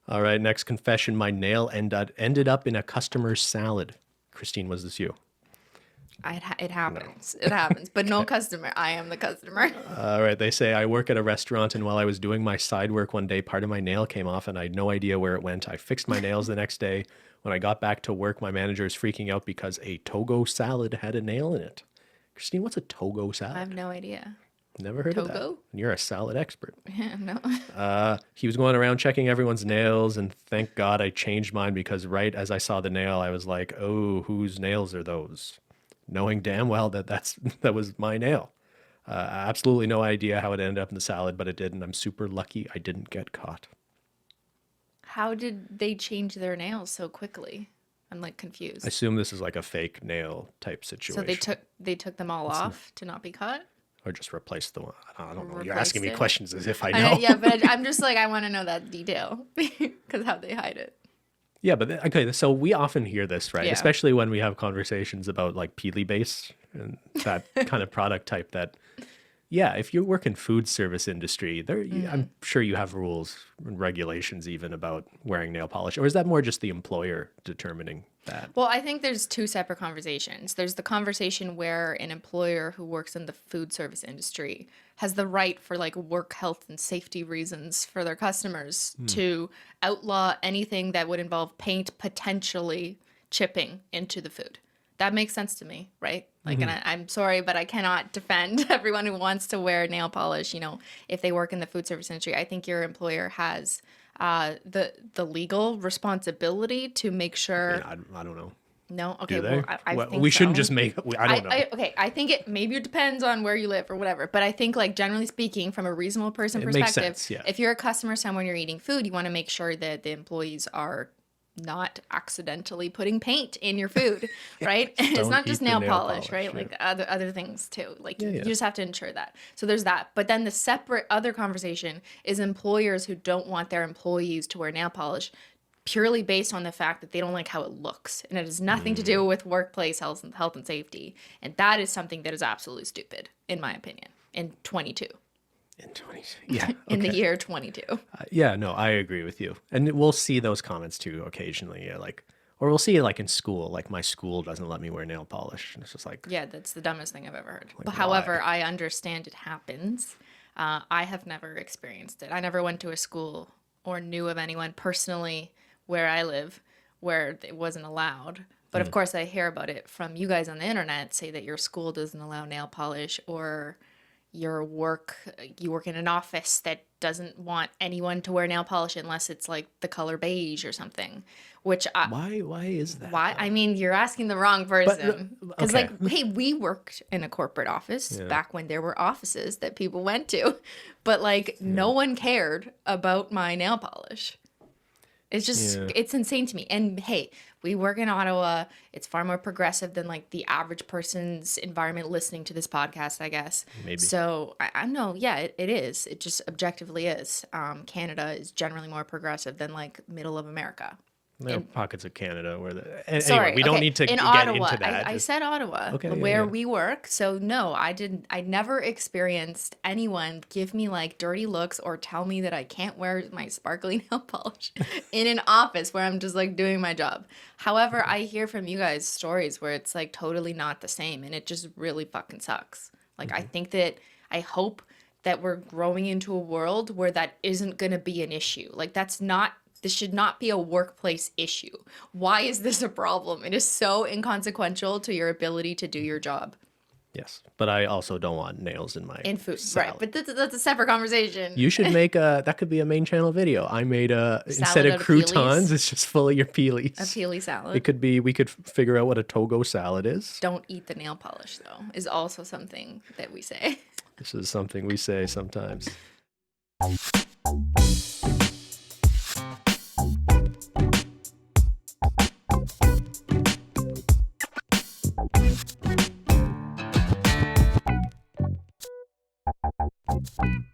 All right, next confession. My nail ended up in a customer's salad. Cristine, was this you? It happens. It happens. But no customer. I am the customer. All right, they say I work at a restaurant, and while I was doing my side work one day, part of my nail came off, and I had no idea where it went. I fixed my nails the next day. When I got back to work, my manager is freaking out because a Togo salad had a nail in it. Cristine, what's a Togo I salad? have no idea. Never heard of that. Togo? And you're a salad expert. Yeah, no. He was going around checking everyone's nails, and thank God I changed mine because right as I saw the nail, I was like, "Oh, whose nails are those?" Knowing damn well that that was my nail. Absolutely no idea how it ended up in the salad, but it did, and I'm super lucky I didn't get caught. How did they change their nails so quickly? I'm like I confused. assume this is like a fake nail type situation. So they took them all off to not be caught? Or just replace the one. I don't know. You're Replaced asking me it? questions as if I I know. know, yeah, but I'm just like I want to know that detail because how they hide it. Yeah, but okay, so we often hear this, right? Yeah. Especially when we have conversations about like Peely base and that kind of product type that, yeah, if you work in food service industry, there, I'm sure you have rules and regulations even about wearing nail polish. Or is that more just the employer determining that? Well, I think there's two separate conversations. There's the conversation where an employer who works in the food service industry has the right for like work health and safety reasons for their customers to outlaw anything that would involve paint potentially chipping into the food. That makes sense to me, right? Like, and I'm sorry, but I cannot defend everyone who wants to wear nail polish, you know, if they work in the food service industry. I think your employer has the legal responsibility to make sure. I don't know. No, okay, Do they? well, I think we shouldn't so. just make. I don't know. Okay, I think maybe it depends on where you live or whatever, but I think like generally speaking, from a reasonable person It makes perspective, sense, yeah. if you're a customer somewhere and you're eating food, you want to make sure that the employees are not accidentally putting paint in your food, right? It's don't not just eat the nail nail polish, polish, right? yeah. Like other things too. Like Yeah. you just have to ensure that. So there's that. But then the separate other conversation is employers who don't want their employees to wear nail polish purely based on the fact that they don't like how it looks, and it has nothing to do with workplace health and safety. And that is something that is absolutely stupid, in my opinion. In 22, In 20, yeah, in the okay. year 22. Yeah, no, I agree with you. And we'll see those comments too occasionally. Yeah, like, or we'll see it like in school. Like my school doesn't let me wear nail polish. And it's just like, Yeah, that's the dumbest thing I've ever heard. But why? however, I understand it happens. I have never experienced it. I never went to a school or knew of anyone personally where I live where it wasn't allowed. But of course, I hear about it from you guys on the internet, say that your school doesn't allow nail polish, or you work in an office that doesn't want anyone to wear nail polish unless it's like the color beige or something. Which why is that? why? I mean, you're asking the wrong person. Because, okay. like, hey, we worked in a corporate office back when there were offices that people went to, but like, no one cared about my nail polish. It's just, it's insane to me. And hey, we work in Ottawa. It's far more progressive than like the average person's environment listening to this podcast, I guess. Maybe. So I know, yeah, it is. It just objectively is. Canada is generally more progressive than like middle of America. There are pockets of Canada where Sorry, anyway, we don't okay. need to in get Ottawa, into that. I said Ottawa, Okay, where we work. So no, I never experienced anyone give me like dirty looks or tell me that I can't wear my sparkly nail polish in an office where I'm just like doing my job. However, I hear from you guys stories where it's like totally not the same, and it just really fucking sucks. Like I hope that we're growing into a world where that isn't going to be an issue. Like this should not be a workplace issue. Why is this a problem? It is so inconsequential to your ability to do your job. Yes, but I also don't want nails in my Food, salad. right? But that's a separate conversation. You should make that could be a main channel video. I made instead Salad of out of croutons, peelies? it's just full of your peelies. A peely salad. It could be, we could figure out what a Togo salad is. Don't eat the nail polish, though, is also something that we say. This is something we say sometimes.